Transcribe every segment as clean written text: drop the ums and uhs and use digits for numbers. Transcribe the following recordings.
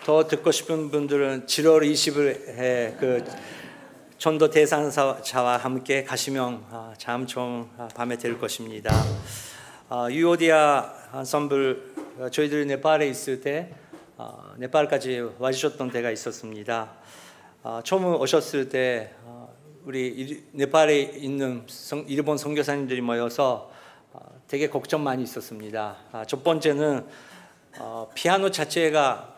더 듣고 싶은 분들은 7월 20일에 그 전도 대상자와 함께 가시면 참 좋은 밤에 될 것입니다. 유오디아 선불 저희들이 네팔에 있을 때 네팔까지 와주셨던 때가 있었습니다. 처음 오셨을 때 우리 네팔에 있는 일본 선교사님들이 모여서 되게 걱정 많이 있었습니다. 첫 번째는 피아노 자체가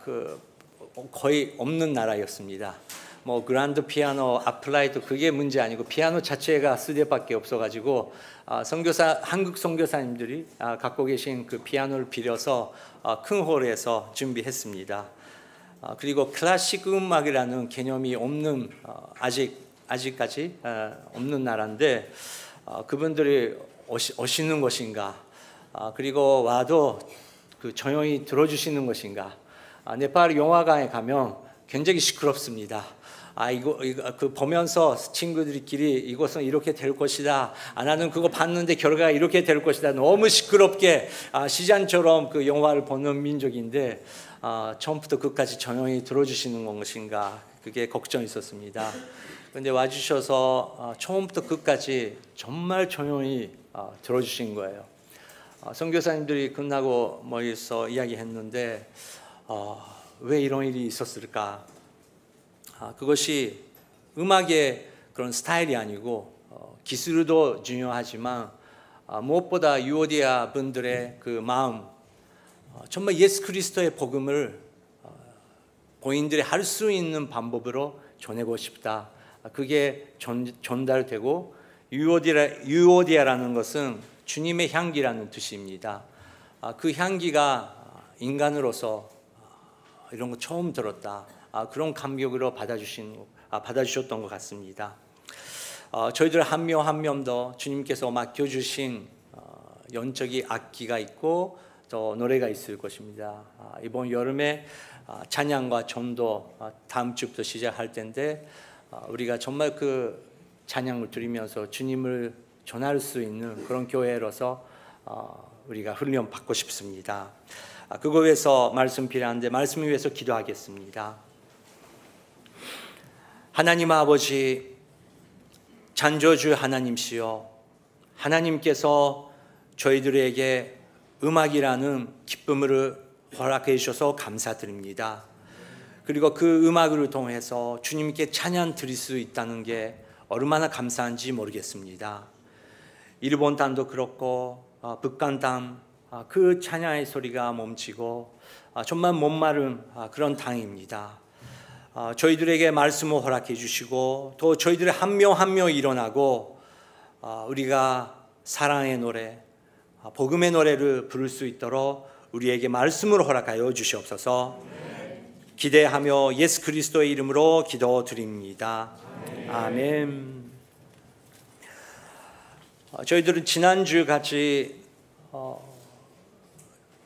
거의 없는 나라였습니다. 뭐 그란드 피아노, 아플라이트 그게 문제 아니고 피아노 자체가 수대밖에 없어가지고 한국 선교사님들이 갖고 계신 그 피아노를 빌려서 큰 홀에서 준비했습니다. 그리고 클래식 음악이라는 개념이 없는 아직까지 없는 나라인데 그분들이 오시는 것인가? 그리고 와도 조용히 들어주시는 것인가? 네팔 영화관에 가면 굉장히 시끄럽습니다. 이거 보면서 친구들끼리 이것은 이렇게 될 것이다. 나는 그거 봤는데 결과가 이렇게 될 것이다. 너무 시끄럽게 시장처럼 그 영화를 보는 민족인데 처음부터 끝까지 조용히 들어주시는 것인가? 그게 걱정이 있었습니다. 그런데 와주셔서 처음부터 끝까지 정말 조용히 들어주신 거예요. 선교사님들이 끝나고 모여서 이야기했는데 왜 이런 일이 있었을까? 그것이 음악의 그런 스타일이 아니고 기술도 중요하지만 무엇보다 유오디아 분들의 그 마음, 정말 예수 그리스도의 복음을 본인들이 할 수 있는 방법으로 전하고 싶다. 그게 전달되고 유오디아라는 것은 주님의 향기라는 뜻입니다. 그 향기가 인간으로서 이런 거 처음 들었다. 그런 감격으로 받아주셨던 것 같습니다. 저희들 한 명 한 명도 주님께서 맡겨주신 영적인 악기가 있고 또 노래가 있을 것입니다. 이번 여름에 찬양과 전도 다음 주부터 시작할 텐데 우리가 정말 그 찬양을 드리면서 주님을 전할 수 있는 그런 교회로서 우리가 훈련 받고 싶습니다. 그거 위해서 말씀 필요한데 말씀 위해서 기도하겠습니다. 하나님 아버지, 창조주 하나님시여, 하나님께서 저희들에게 음악이라는 기쁨을 허락해 주셔서 감사드립니다. 그리고 그 음악을 통해서 주님께 찬양 드릴 수 있다는 게 얼마나 감사한지 모르겠습니다. 일본 땅도 그렇고 북한 땅 그 찬양의 소리가 멈추고 정말 목마른 그런 땅입니다. 저희들에게 말씀을 허락해 주시고 또 저희들의 한 명 한 명 일어나고 우리가 사랑의 노래, 복음의 노래를 부를 수 있도록 우리에게 말씀을 허락하여 주시옵소서. 기대하며 예수 그리스도의 이름으로 기도드립니다. 아멘. 저희들은 지난주 같이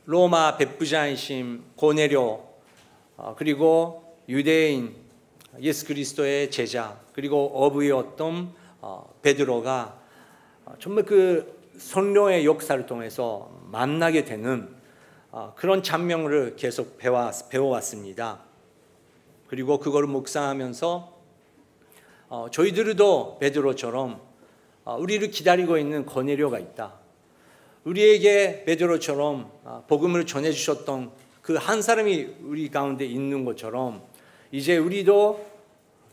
로마 백부장이신 고넬료 그리고 유대인 예수 그리스도의 제자 그리고 어부였던 베드로가 정말 그 성령의 역사를 통해서 만나게 되는 그런 장면을 계속 배워왔습니다. 그리고 그걸 묵상하면서 저희들도 베드로처럼 우리를 기다리고 있는 고넬료가 있다. 우리에게 베드로처럼 복음을 전해주셨던 그 한 사람이 우리 가운데 있는 것처럼 이제 우리도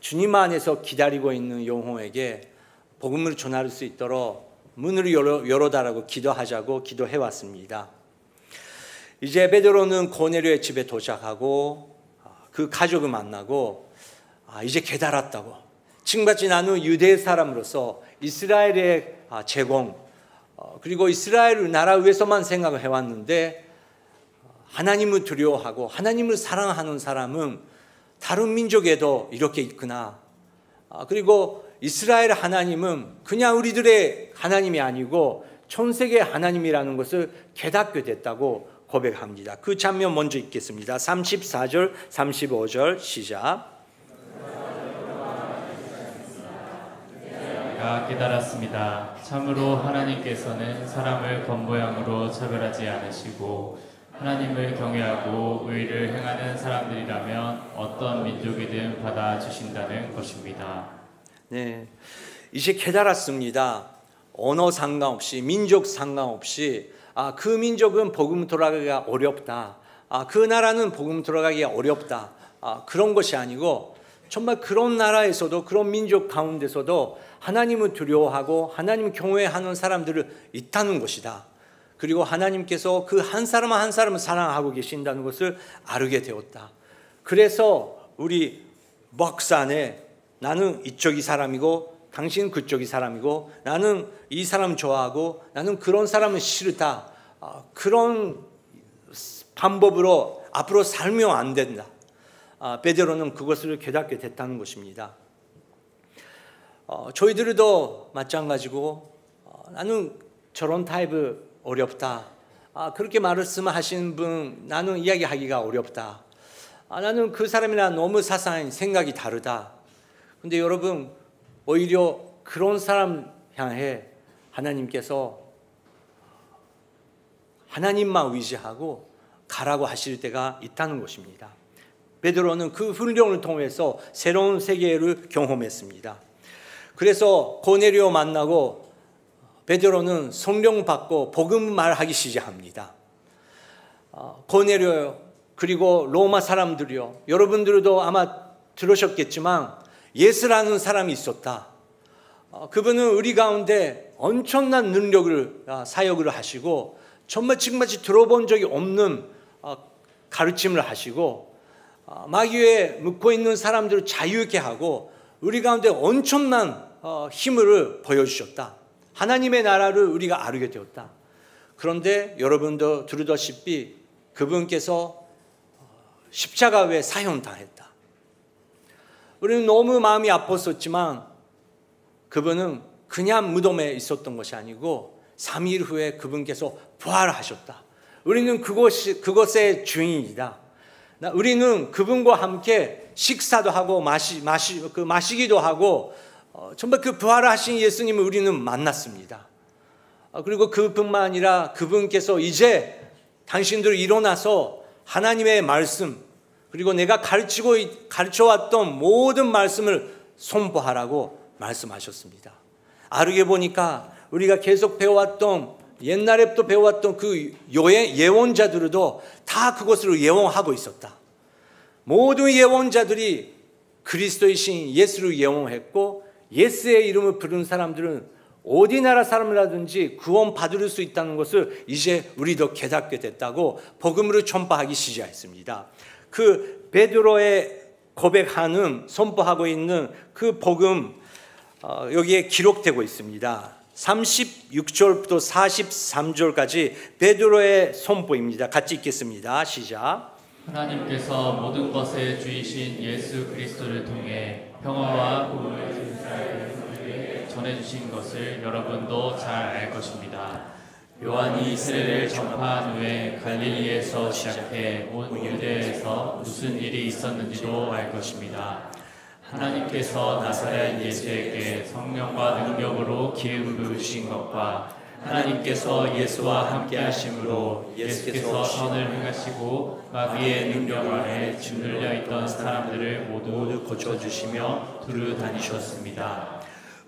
주님 안에서 기다리고 있는 영혼에게 복음을 전할 수 있도록 문을 열어달라고 기도하자고 기도해왔습니다. 이제 베드로는 고넬료의 집에 도착하고 그 가족을 만나고 이제 깨달았다고, 지금까지 나는 유대 사람으로서 이스라엘의 제공 그리고 이스라엘 나라 위해서만 생각을 해왔는데 하나님을 두려워하고 하나님을 사랑하는 사람은 다른 민족에도 이렇게 있구나. 그리고 이스라엘 하나님은 그냥 우리들의 하나님이 아니고 전 세계 하나님이라는 것을 깨닫게 됐다고 고백합니다. 그 장면 먼저 읽겠습니다. 34절, 35절 시작. 내가 깨달았습니다. 참으로 하나님께서는 사람을 겉모양으로 차별하지 않으시고 하나님을 경외하고 의를 행하는 사람들이라면 어떤 민족이든 받아주신다는 것입니다. 네, 이제 깨달았습니다. 언어 상관없이, 민족 상관없이 그 민족은 복음 돌아가기가 어렵다. 그 나라는 복음 돌아가기가 어렵다. 그런 것이 아니고 정말 그런 나라에서도, 그런 민족 가운데서도 하나님을 두려워하고 하나님 경외하는 사람들이 있다는 것이다. 그리고 하나님께서 그 한 사람 한 사람을 사랑하고 계신다는 것을 알게 되었다. 그래서 우리 목사 안에 나는 이쪽이 사람이고 당신은 그쪽이 사람이고 나는 이 사람 좋아하고 나는 그런 사람은 싫다. 그런 방법으로 앞으로 살면 안 된다. 베드로는 그것을 깨닫게 됐다는 것입니다. 저희들도 마찬가지고 나는 저런 타입을 어렵다. 그렇게 말씀하시는 분 나는 이야기하기가 어렵다. 나는 그 사람이랑 너무 사소한 생각이 다르다. 근데 여러분 오히려 그런 사람 향해 하나님께서 하나님만 의지하고 가라고 하실 때가 있다는 것입니다. 베드로는 그 훈련을 통해서 새로운 세계를 경험했습니다. 그래서 고넬료 만나고 베드로는 성령 받고 복음 말하기 시작합니다. 고넬료 그리고 로마 사람들이요. 여러분들도 아마 들으셨겠지만 예수라는 사람이 있었다. 그분은 우리 가운데 엄청난 능력을 사역을 하시고 정말 지금까지 들어본 적이 없는 가르침을 하시고 마귀에 묶고 있는 사람들을 자유케 하고 우리 가운데 엄청난 힘을 보여주셨다. 하나님의 나라를 우리가 알게 되었다. 그런데 여러분도 들으다시피 그분께서 십자가에 사형당했다. 우리는 너무 마음이 아팠었지만 그분은 그냥 무덤에 있었던 것이 아니고 3일 후에 그분께서 부활하셨다. 우리는 그것의 주인이다. 우리는 그분과 함께 식사도 하고 마시기도 하고 정말 그 부활하신 예수님을 우리는 만났습니다. 그리고 그뿐만 아니라 그분께서 이제 당신들 일어나서 하나님의 말씀 그리고 내가 가르쳐왔던 모든 말씀을 선포하라고 말씀하셨습니다. 알게 보니까 우리가 계속 배워왔던 옛날에부터 배워왔던 그 예언자들도 다 그것을 예언하고 있었다. 모든 예언자들이 그리스도이신 예수를 예언했고 예수의 이름을 부르는 사람들은 어디 나라 사람이라든지 구원 받을 수 있다는 것을 이제 우리도 깨닫게 됐다고 복음으로 전파하기 시작했습니다. 그 베드로의 고백하는 선포하고 있는 그 복음 여기에 기록되고 있습니다. 36절부터 43절까지 베드로의 선포입니다. 같이 읽겠습니다. 시작. 하나님께서 모든 것의 주이신 예수 그리스도를 통해 평화와 복음을 전해주신 것을 여러분도 잘 알 것입니다. 요한이 세례를 전파한 후에 갈릴리에서 시작해 온 유대에서 무슨 일이 있었는지도 알 것입니다. 하나님께서 나사렛 예수에게 성령과 능력으로 기름 부으신 것과 하나님께서 예수와 함께 하심으로 예수께서 선을 행하시고 마귀의 능력 아래 짓눌려 있던 사람들을 모두 고쳐주시며 두루 다니셨습니다.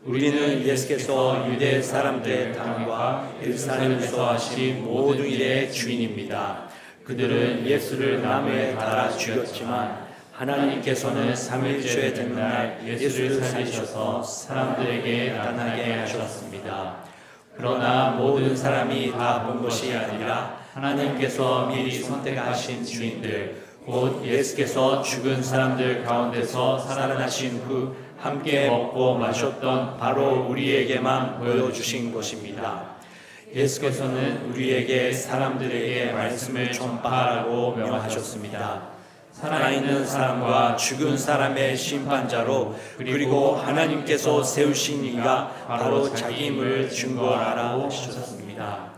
우리는 예수께서 유대 사람들의 땅과 예루살렘에서 하신 모든 일의 주인입니다. 그들은 예수를 나무에 달아 죽였지만 하나님께서는 3일째 된 날 예수를 살리셔서 사람들에게 나타나게 하셨습니다. 그러나 모든 사람이 다 본 것이 아니라 하나님께서 미리 선택하신 주인들 곧 예수께서 죽은 사람들 가운데서 살아나신 후 함께 먹고 마셨던 바로 우리에게만 보여주신 것입니다. 예수께서는 우리에게 사람들에게 말씀을 전파하라고 명하셨습니다. 살아있는 사람과 죽은 사람의 심판자로 그리고 하나님께서 세우신 이가 바로 자기임을 증거하라고 하셨습니다.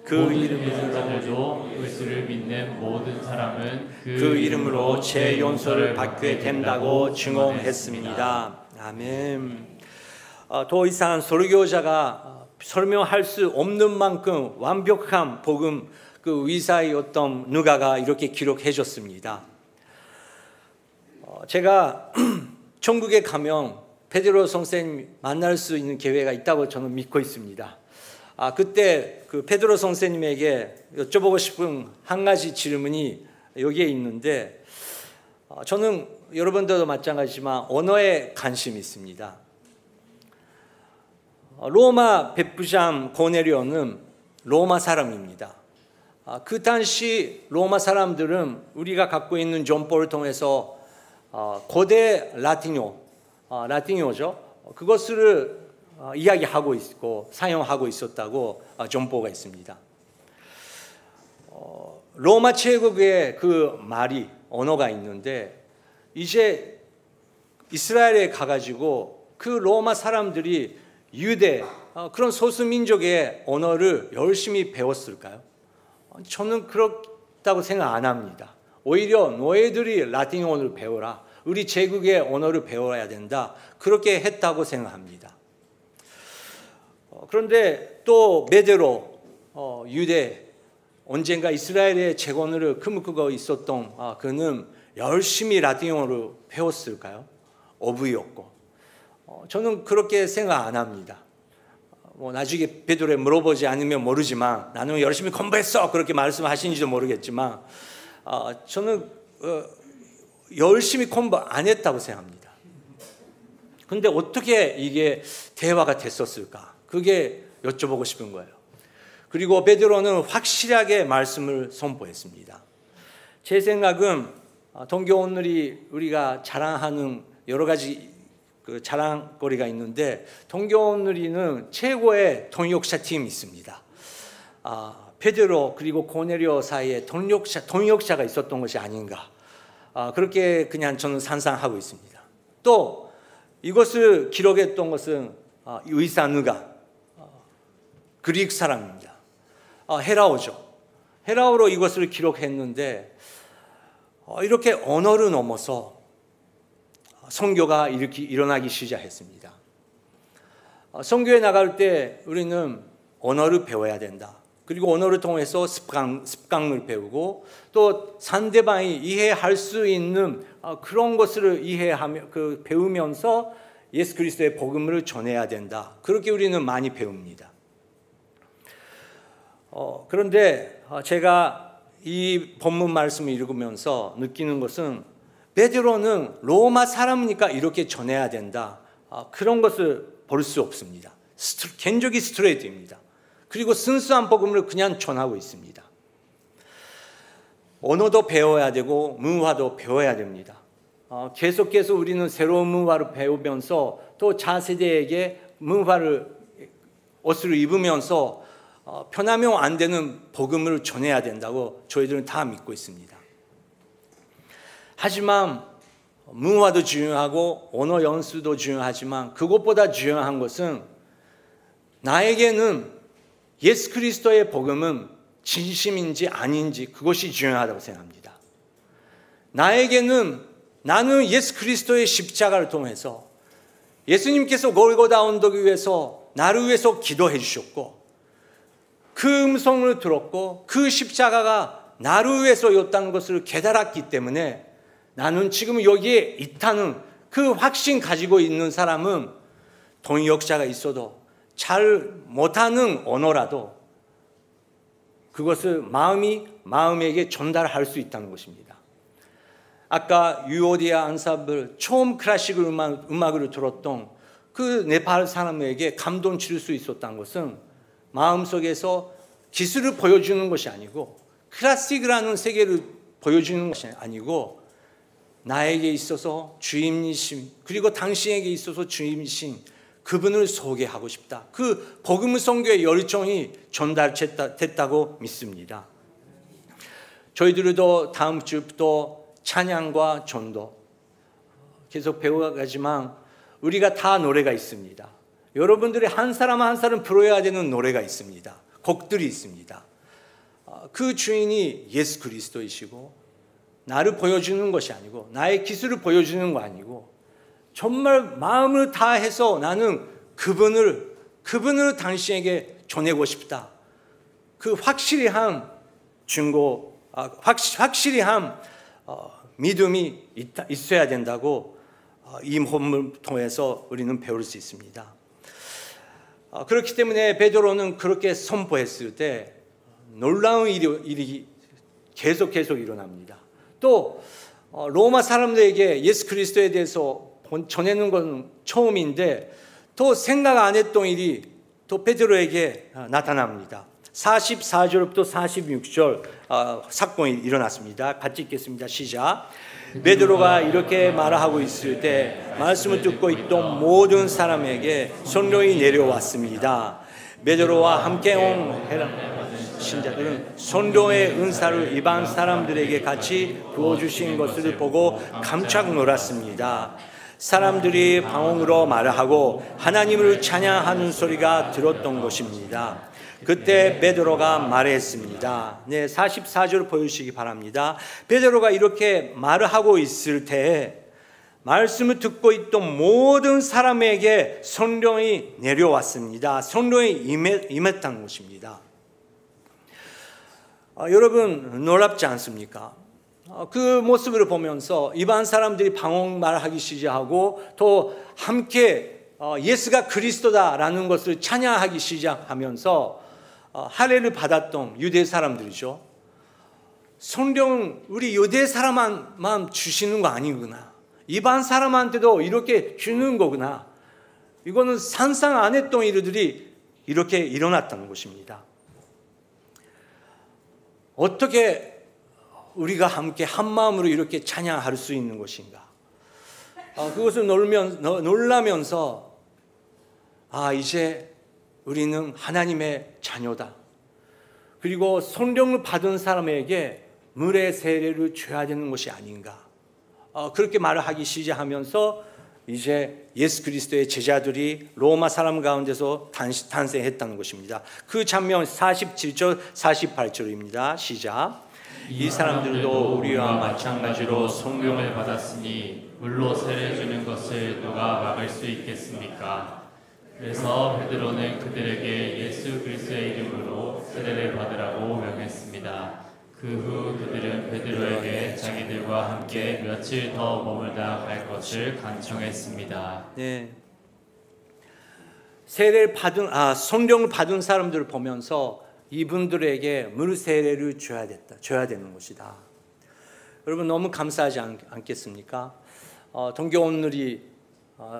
그 이름으로 예수를 믿는 모든 사람은 그 이름으로 죄 용서를 받게 된다고 증언했습니다. 아멘. 더 이상 설교자가 설명할 수 없는 만큼 완벽한 복음 그 의사였던 누가가 이렇게 기록해 줬습니다. 제가 천국에 가면 베드로 선생님 만날 수 있는 기회가 있다고 저는 믿고 있습니다. 그때 그 베드로 선생님에게 여쭤보고 싶은 한 가지 질문이 여기에 있는데, 저는 여러분들도 마찬가지지만 언어에 관심이 있습니다. 로마 백부장 고넬료는 로마 사람입니다. 그 당시 로마 사람들은 우리가 갖고 있는 정보를 통해서 고대 라틴어죠. 그것을 이야기하고 있고 사용하고 있었다고 정보가 있습니다. 로마 제국의 그 말이 언어가 있는데, 이제 이스라엘에 가가지고 그 로마 사람들이 유대 그런 소수민족의 언어를 열심히 배웠을까요? 저는 그렇다고 생각 안 합니다. 오히려 너희들이 라틴어를 배워라, 우리 제국의 언어를 배워야 된다, 그렇게 했다고 생각합니다. 그런데 또 베드로 유대 언젠가 이스라엘의 재건을 금끄고 있었던 그는 열심히 라틴어를 배웠을까요? 어부였고. 저는 그렇게 생각 안 합니다. 나중에 베드로에 물어보지 않으면 모르지만 나는 열심히 공부했어 그렇게 말씀하시는지도 모르겠지만, 저는 열심히 공부 안 했다고 생각합니다. 근데 어떻게 이게 대화가 됐었을까? 그게 여쭤보고 싶은 거예요. 그리고 베드로는 확실하게 말씀을 선포했습니다. 제 생각은 동교 오늘이 우리가 자랑하는 여러 가지 그 자랑거리가 있는데, 동교 오늘이는 최고의 동역자 팀이 있습니다. 베드로 그리고 고넬료 사이에 동역자가 있었던 것이 아닌가, 그렇게 그냥 저는 상상하고 있습니다. 또 이것을 기록했던 것은 의사 누가, 그리스 사람입니다. 헤라오죠. 헤라오로 이것을 기록했는데, 이렇게 언어를 넘어서 선교가 이렇게 일어나기 시작했습니다. 선교에 나갈 때 우리는 언어를 배워야 된다. 그리고 언어를 통해서 습관을 배우고, 또 상대방이 이해할 수 있는 그런 것을 이해하며 배우면서 예수 그리스도의 복음을 전해야 된다. 그렇게 우리는 많이 배웁니다. 그런데 제가 이 본문 말씀을 읽으면서 느끼는 것은, 베드로는 로마 사람이니까 이렇게 전해야 된다, 그런 것을 볼 수 없습니다. 견적이 스트레이트입니다. 그리고 순수한 복음을 그냥 전하고 있습니다. 언어도 배워야 되고 문화도 배워야 됩니다. 계속해서 우리는 새로운 문화를 배우면서 또 차세대에게 옷을 입으면서 편하면 안 되는 복음을 전해야 된다고 저희들은 다 믿고 있습니다. 하지만 문화도 중요하고 언어 연수도 중요하지만, 그것보다 중요한 것은 나에게는 예수 그리스도의 복음은 진심인지 아닌지, 그것이 중요하다고 생각합니다. 나는 예수 그리스도의 십자가를 통해서 예수님께서 골고다 언덕 위에서 나를 위해서 기도해 주셨고, 그 음성을 들었고 그 십자가가 나를 위해서였다는 것을 깨달았기 때문에, 나는 지금 여기에 있다는 그 확신 가지고 있는 사람은 동역자가 있어도 잘 못하는 언어라도 그것을 마음에게 전달할 수 있다는 것입니다. 아까 유오디아 안사블 처음 클래식 음악을 들었던 그 네팔 사람에게 감동 줄 수 있었다는 것은, 마음속에서 기술을 보여주는 것이 아니고 클래식이라는 세계를 보여주는 것이 아니고, 나에게 있어서 주임이신, 그리고 당신에게 있어서 주임이신 그분을 소개하고 싶다, 그 복음 선교의 열정이 전달됐다고 믿습니다. 저희들도 다음 주부터 찬양과 전도 계속 배워가지만, 우리가 다 노래가 있습니다. 여러분들이 한 사람 한 사람 불러야 되는 노래가 있습니다. 곡들이 있습니다. 그 주인이 예수 그리스도이시고, 나를 보여주는 것이 아니고 나의 기술을 보여주는 거 아니고, 정말 마음을 다해서 나는 그분을 당신에게 전하고 싶다, 그 확실히 한 확실한 믿음이 있어야 된다고 이 본문을 통해서 우리는 배울 수 있습니다. 그렇기 때문에 베드로는 그렇게 선포했을 때 놀라운 일이 계속 일어납니다. 또 로마 사람들에게 예수 그리스도에 대해서 전하는 건 처음인데 또 생각 안 했던 일이 또 베드로에게 나타납니다. 44절부터 46절 사건이 일어났습니다. 같이 읽겠습니다. 시작. 베드로가 이렇게 말하고 있을 때 말씀을 듣고 있던 모든 사람에게 성령이 내려왔습니다. 베드로와 함께 온 헤라 신자들은 성령의 은사를 일반 사람들에게 같이 부어주신 것을 보고 깜짝 놀랐습니다. 사람들이 방언으로 말하고 하나님을 찬양하는 소리가 들었던 것입니다. 그때 베드로가 말했습니다. 44절 보여주시기 바랍니다. 베드로가 이렇게 말을 하고 있을 때 말씀을 듣고 있던 모든 사람에게 성령이 내려왔습니다. 성령이 임했다는 것입니다. 여러분 놀랍지 않습니까? 그 모습을 보면서 일반 사람들이 방언 말하기 시작하고 또 함께 예수가 그리스도다라는 것을 찬양하기 시작하면서 할례를 받았던 유대 사람들이죠. 성령 우리 유대 사람만 주시는 거 아니구나. 일반 사람한테도 이렇게 주는 거구나. 이거는 상상 안 했던 일들이 이렇게 일어났다는 것입니다. 어떻게 우리가 함께 한 마음으로 이렇게 찬양할 수 있는 것인가? 그것을 놀라면서 이제 우리는 하나님의 자녀다. 그리고 성령을 받은 사람에게 물의 세례를 줘야 되는 것이 아닌가. 그렇게 말을 하기 시작하면서 이제 예수 그리스도의 제자들이 로마 사람 가운데서 탄생했다는 것입니다. 그 장면 47절 48절입니다. 시작. 이 사람들도 우리와 마찬가지로 성령을 받았으니 물로 세례 주는 것을 누가 막을 수 있겠습니까? 그래서 베드로는 그들에게 예수 그리스도의 이름으로 세례를 받으라고 명했습니다. 그 후 그들은 베드로에게 자기들과 함께 며칠 더 머물다 갈 것을 간청했습니다. 네. 세례를 받은 성령을 받은 사람들을 보면서 이분들에게 물 세례를 줘야 되는 것이다. 여러분 너무 감사하지 않겠습니까? 동교원들이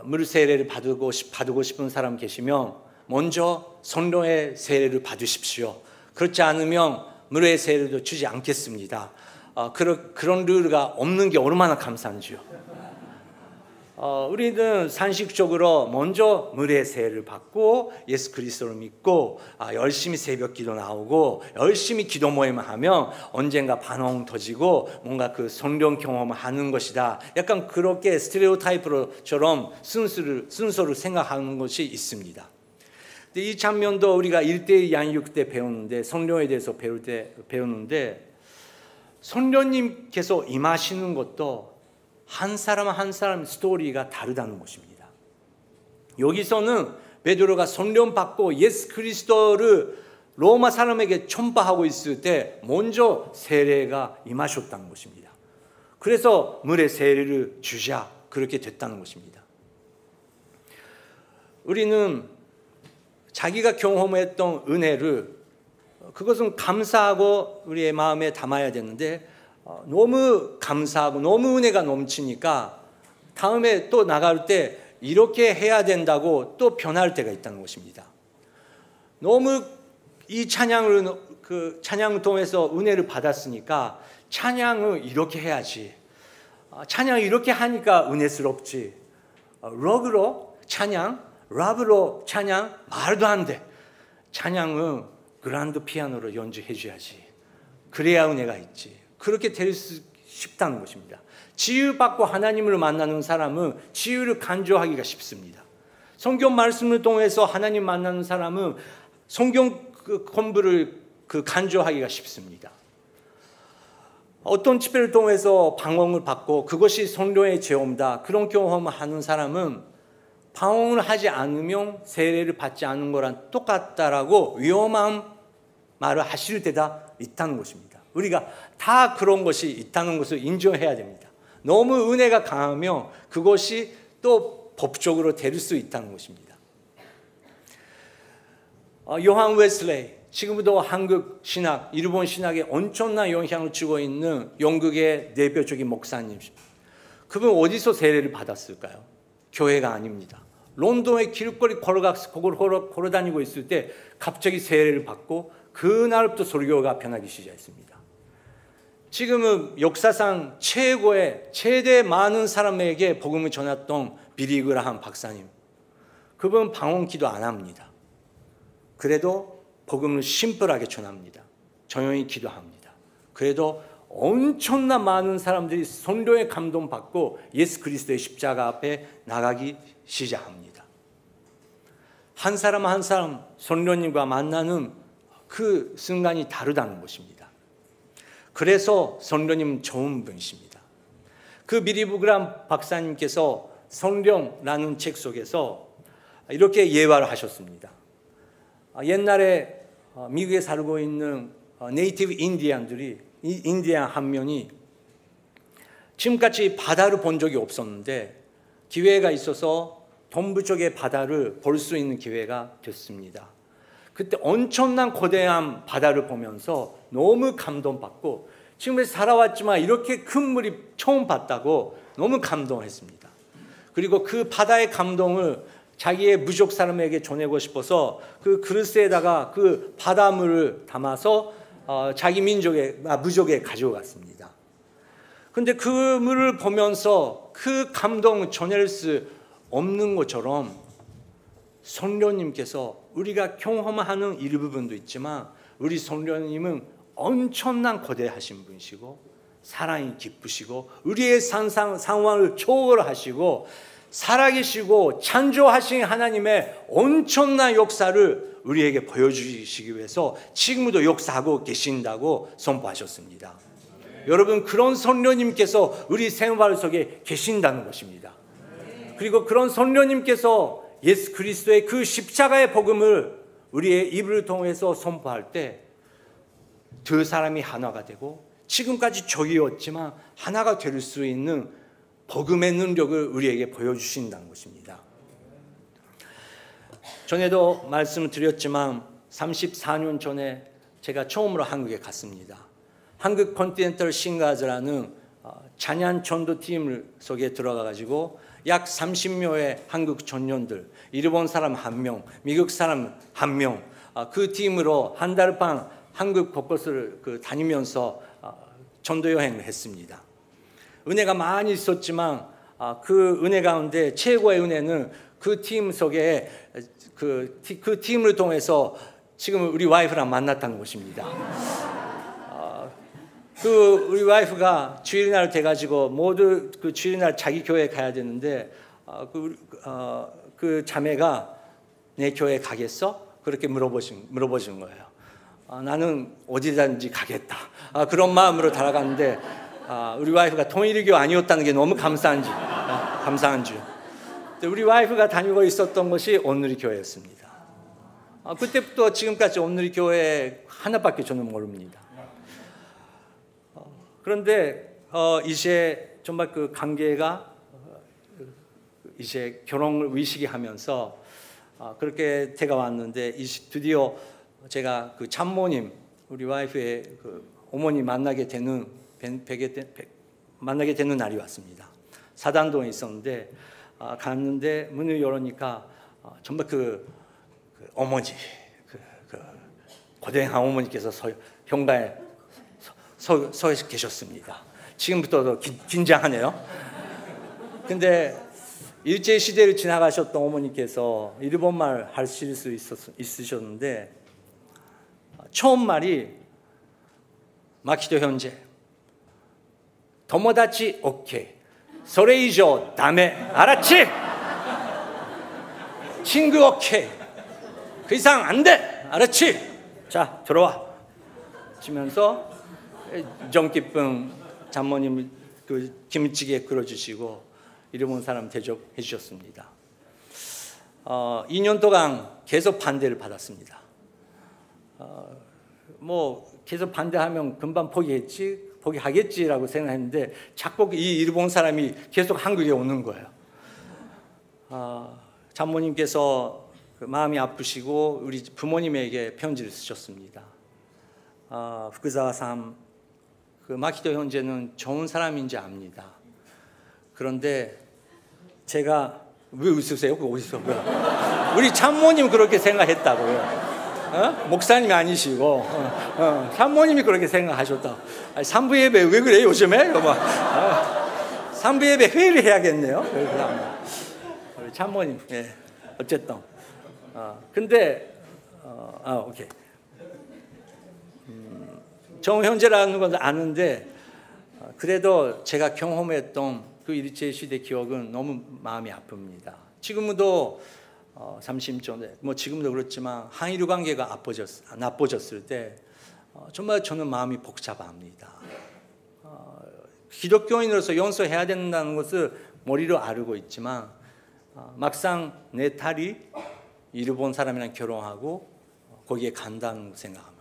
물 세례를 받고 싶은 사람 계시면 먼저 성령의 세례를 받으십시오. 그렇지 않으면 물의 세례도 주지 않겠습니다. 그런 룰가 없는 게 얼마나 감사한지요. 우리는 상식적으로 먼저 물의 세례를 받고 예수 그리스도를 믿고 열심히 새벽 기도 나오고 열심히 기도 모임을 하면 언젠가 반응 터지고 뭔가 그 성령 경험을 하는 것이다. 약간 그렇게 스테레오타입으로처럼 순서를 생각하는 것이 있습니다. 근데 이 장면도 우리가 1대1 양육 때 배우는데 성령에 대해서 배우는데 성령님께서 임하시는 것도 한 사람 한 사람 스토리가 다르다는 것입니다. 여기서는 베드로가 성령 받고 예수 그리스도를 로마 사람에게 전파하고 있을 때 먼저 세례가 임하셨다는 것입니다. 그래서 물의 세례를 주자 그렇게 됐다는 것입니다. 우리는 자기가 경험했던 은혜를 그것은 감사하고 우리의 마음에 담아야 되는데 너무 감사하고 너무 은혜가 넘치니까 다음에 또 나갈 때 이렇게 해야 된다고 또 변할 때가 있다는 것입니다. 너무 이 찬양을 통해서 은혜를 받았으니까 찬양을 이렇게 해야지. 찬양을 이렇게 하니까 은혜스럽지. 럭으로 찬양, 랍으로 찬양 말도 안 돼. 찬양은 그란드 피아노로 연주해 줘야지. 그래야 은혜가 있지. 그렇게 될 수 쉽다는 것입니다. 치유받고 하나님을 만나는 사람은 치유를 간주하기가 쉽습니다. 성경 말씀을 통해서 하나님 만나는 사람은 성경 공부를 간주하기가 쉽습니다. 어떤 집회를 통해서 방언을 받고 그것이 성령의 체험이다. 그런 경험을 하는 사람은 방언을 하지 않으면 세례를 받지 않은 거랑 똑같다라고 위험한 말을 하실 때가 있다는 것입니다. 우리가 다 그런 것이 있다는 것을 인정해야 됩니다. 너무 은혜가 강하면 그것이 또 법적으로 될 수 있다는 것입니다. 요한 웨슬레이, 지금도 한국 신학, 일본 신학에 엄청난 영향을 주고 있는 영국의 대표적인 목사님, 그분 어디서 세례를 받았을까요? 교회가 아닙니다. 론던의 길거리 걸어다니고 있을 때 갑자기 세례를 받고 그날부터 설교가 변하기 시작했습니다. 지금은 역사상 최대 많은 사람에게 복음을 전했던 빌리 그라함 박사님, 그분 방언기도 안 합니다. 그래도 복음을 심플하게 전합니다. 조용히 기도합니다. 그래도 엄청난 많은 사람들이 성령의 감동받고 예수 그리스도의 십자가 앞에 나가기 시작합니다. 한 사람 한 사람 성령님과 만나는 그 순간이 다르다는 것입니다. 그래서 성령님은 좋은 분이십니다. 그 빌리 그라함 박사님께서 성령라는 책 속에서 이렇게 예화를 하셨습니다. 옛날에 미국에 살고 있는 네이티브 인디안들이, 인디안 한 명이 지금까지 바다를 본 적이 없었는데 기회가 있어서 동부 쪽의 바다를 볼 수 있는 기회가 됐습니다. 그때 엄청난 거대한 바다를 보면서 너무 감동받고, 지금까지 살아왔지만 이렇게 큰 물이 처음 봤다고 너무 감동했습니다. 그리고 그 바다의 감동을 자기의 무족 사람에게 전하고 싶어서 그 그릇에다가 그 바닷물을 담아서 자기 무족에 가져갔습니다. 그런데 그 물을 보면서 그 감동을 전할 수 없는 것처럼 성령님께서 우리가 경험하는 일부분도 있지만 우리 성령님은 엄청난 거대하신 분이시고 사랑이 깊으시고 우리의 상황을 초월하시고 살아계시고 창조하신 하나님의 엄청난 역사를 우리에게 보여주시기 위해서 지금도 역사하고 계신다고 선포하셨습니다. 여러분, 그런 성령님께서 우리 생활 속에 계신다는 것입니다. 그리고 그런 성령님께서 예수 그리스도의 그 십자가의 복음을 우리의 입을 통해서 선포할 때 두 사람이 하나가 되고 지금까지 적이었지만 하나가 될 수 있는 복음의 능력을 우리에게 보여주신다는 것입니다. 전에도 말씀을 드렸지만 34년 전에 제가 처음으로 한국에 갔습니다. 한국 컨티넨탈 싱가즈라는 찬양 전도팀 속에 들어가가지고 약 30명의 한국 청년들, 일본 사람 1명, 미국 사람 1명, 그 팀으로 한 달 반 한국 곳곳을 다니면서 전도 여행을 했습니다. 은혜가 많이 있었지만 그 은혜 가운데 최고의 은혜는 그 팀 속에 그 팀을 통해서 지금 우리 와이프랑 만났다는 것입니다. 그 우리 와이프가 주일날 돼가지고 모두 그 주일날 자기 교회에 가야 되는데 그 자매가 내 교회에 가겠어? 그렇게 물어보신 거예요. 나는 어디든지 가겠다. 그런 마음으로 달아갔는데 우리 와이프가 통일교 아니었다는 게 너무 감사한 줄. 우리 와이프가 다니고 있었던 것이 온누리 교회였습니다. 그때부터 지금까지 온누리 교회 하나밖에 저는 모릅니다. 그런데 이제 정말 그 관계가 이제 결혼을 의식하면서 그렇게 돼가 왔는데 드디어 제가 그 참모님, 우리 와이프의 그 어머니 만나게 되는 날이 왔습니다. 사단동에 있었는데 갔는데 문을 열으니까 정말 그 어머니, 그 고대한 어머니께서 현관에 서 계셨습니다. 지금부터도 긴장하네요. 근데 일제시대를 지나가셨던 어머니께서 일본말 하실 수 있으셨는데 처음 말이 마키토 현재 토모다치 오케이 소레 이조 다메 알았지? 친구 오케이 그 이상 안 돼 알았지? 자 들어와 치면서 정 기쁜 장모님 그 김치찌개 끓여주시고 일본 사람 대접해 주셨습니다. 2년 동안 계속 반대를 받았습니다. 뭐 계속 반대하면 금방 포기하겠지라고 생각했는데 자꾸 이 일본 사람이 계속 한국에 오는 거예요. 장모님께서 마음이 아프시고 우리 부모님에게 편지를 쓰셨습니다. 후쿠자와さん, 마키도 형제는 좋은 사람인지 압니다. 그런데 제가 왜 웃으세요? 어디서? 우리 장모님 그렇게 생각했다고요. 목사님이 아니시고 장모님이 그렇게 생각하셨다. 산부 예배 왜 그래 요즘에? 산부 예배 회의를 해야겠네요. 우리 장모님. 예. 어쨌든 근데 오케이. 정형제라는 건 아는데 그래도 제가 경험했던 그 일제 시대 기억은 너무 마음이 아픕니다. 지금도 30년 전에 뭐 지금도 그렇지만 한일 관계가 나빠졌을 때 정말 저는 마음이 복잡합니다. 기독교인으로서 용서해야 된다는 것을 머리로 알고 있지만 막상 내 딸이 일본 사람이랑 결혼하고 거기에 간다는 생각하면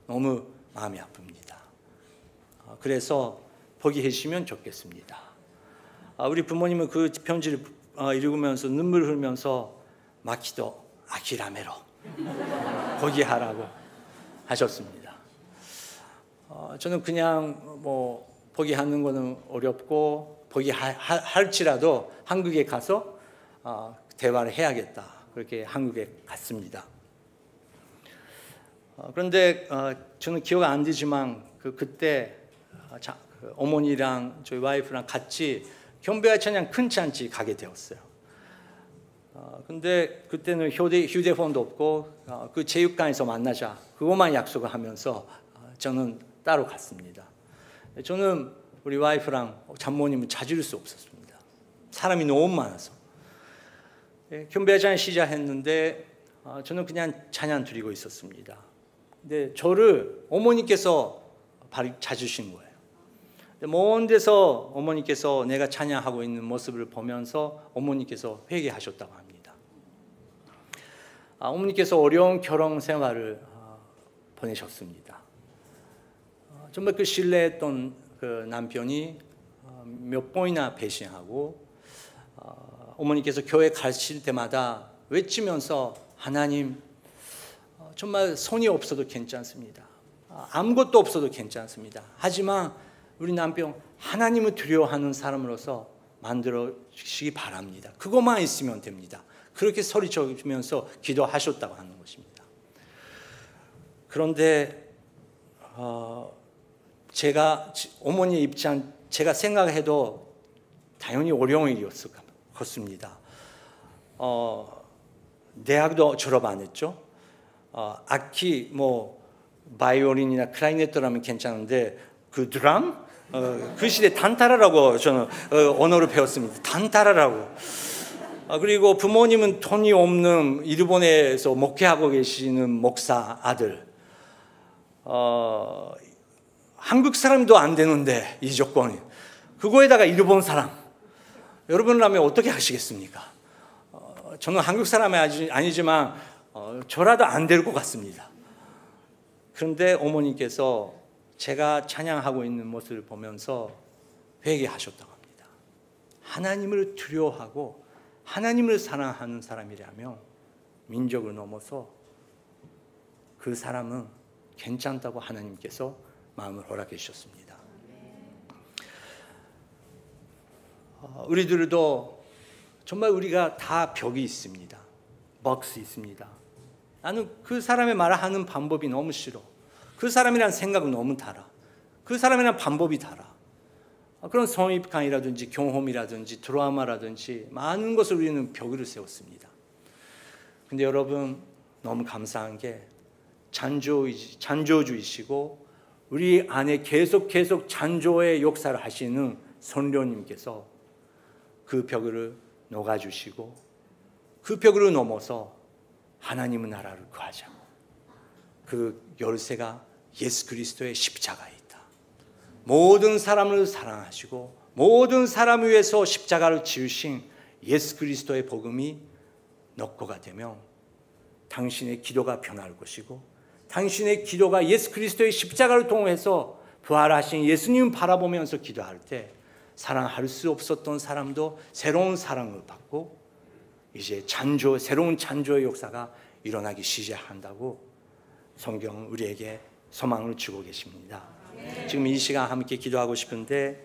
너무 마음이 아픕니다. 그래서 포기해 주시면 좋겠습니다. 우리 부모님은 그 편지를 읽으면서 눈물 흘리면서 마키도 아키라메로 포기하라고 하셨습니다. 저는 그냥 뭐 포기하는 거는 어렵고 포기할지라도 한국에 가서 대화를 해야겠다. 그렇게 한국에 갔습니다. 그런데 저는 기억 안 나지만 그때 어머니랑 저희 와이프랑 같이 경배와 찬양 큰 잔치 가게 되었어요. 근데 그때는 휴대폰도 없고 그 체육관에서 만나자 그것만 약속을 하면서 저는 따로 갔습니다. 저는 우리 와이프랑 장모님을 찾을 수 없었습니다. 사람이 너무 많아서. 경배와 찬양 시작했는데 저는 그냥 찬양 드리고 있었습니다. 근데 저를 어머니께서 찾으신 거예요. 먼 데서 어머니께서 내가 찬양하고 있는 모습을 보면서 어머니께서 회개하셨다고 합니다. 어머니께서 어려운 결혼 생활을 보내셨습니다. 정말 그 신뢰했던 그 남편이 몇 번이나 배신하고 어머니께서 교회 가실 때마다 외치면서 하나님 정말 손이 없어도 괜찮습니다. 아무것도 없어도 괜찮습니다. 하지만 우리 남편 하나님을 두려워하는 사람으로서 만들어 주시기 바랍니다. 그것만 있으면 됩니다. 그렇게 소리치면서 기도하셨다고 하는 것입니다. 그런데 제가 어머니의 입장 제가 생각해도 당연히 어려운 일이었을 것 같습니다. 대학도 졸업 안 했죠. 악기 뭐 바이올린이나 클라리넷라면 괜찮은데 그 드럼 그 시대 단타라라고 저는 언어를 배웠습니다. 단타라라고. 그리고 부모님은 돈이 없는 일본에서 목회하고 계시는 목사 아들. 한국 사람도 안 되는데 이 조건이. 그거에다가 일본 사람. 여러분이라면 어떻게 하시겠습니까? 저는 한국 사람이 아니지만 저라도 안 될 것 같습니다. 그런데 어머니께서 제가 찬양하고 있는 모습을 보면서 회개하셨다고 합니다. 하나님을 두려워하고 하나님을 사랑하는 사람이라면 민족을 넘어서 그 사람은 괜찮다고 하나님께서 마음을 허락해 주셨습니다. 우리들도 정말 우리가 다 벽이 있습니다. 박스 있습니다. 나는 그 사람의 말을 하는 방법이 너무 싫어. 그 사람이란 생각은 너무 달아. 그 사람이란 방법이 달아. 그런 성입관이라든지 경험이라든지 드라마라든지 많은 것을 우리는 벽을 세웠습니다. 근데 여러분 너무 감사한 게 창조주이시고 우리 안에 계속 창조의 역사를 하시는 성령님께서 그 벽을 녹아주시고 그 벽을 넘어서 하나님의 나라를 구하자고. 그 열쇠가 예수 그리스도의 십자가에 있다. 모든 사람을 사랑하시고 모든 사람을 위해서 십자가를 지으신 예수 그리스도의 복음이 너거가 되면 당신의 기도가 변할 것이고 당신의 기도가 예수 그리스도의 십자가를 통해서 부활하신 예수님 바라보면서 기도할 때 사랑할 수 없었던 사람도 새로운 사랑을 받고 이제 새로운 찬조의 역사가 일어나기 시작한다고 성경은 우리에게 소망을 주고 계십니다. 지금 이 시간 함께 기도하고 싶은데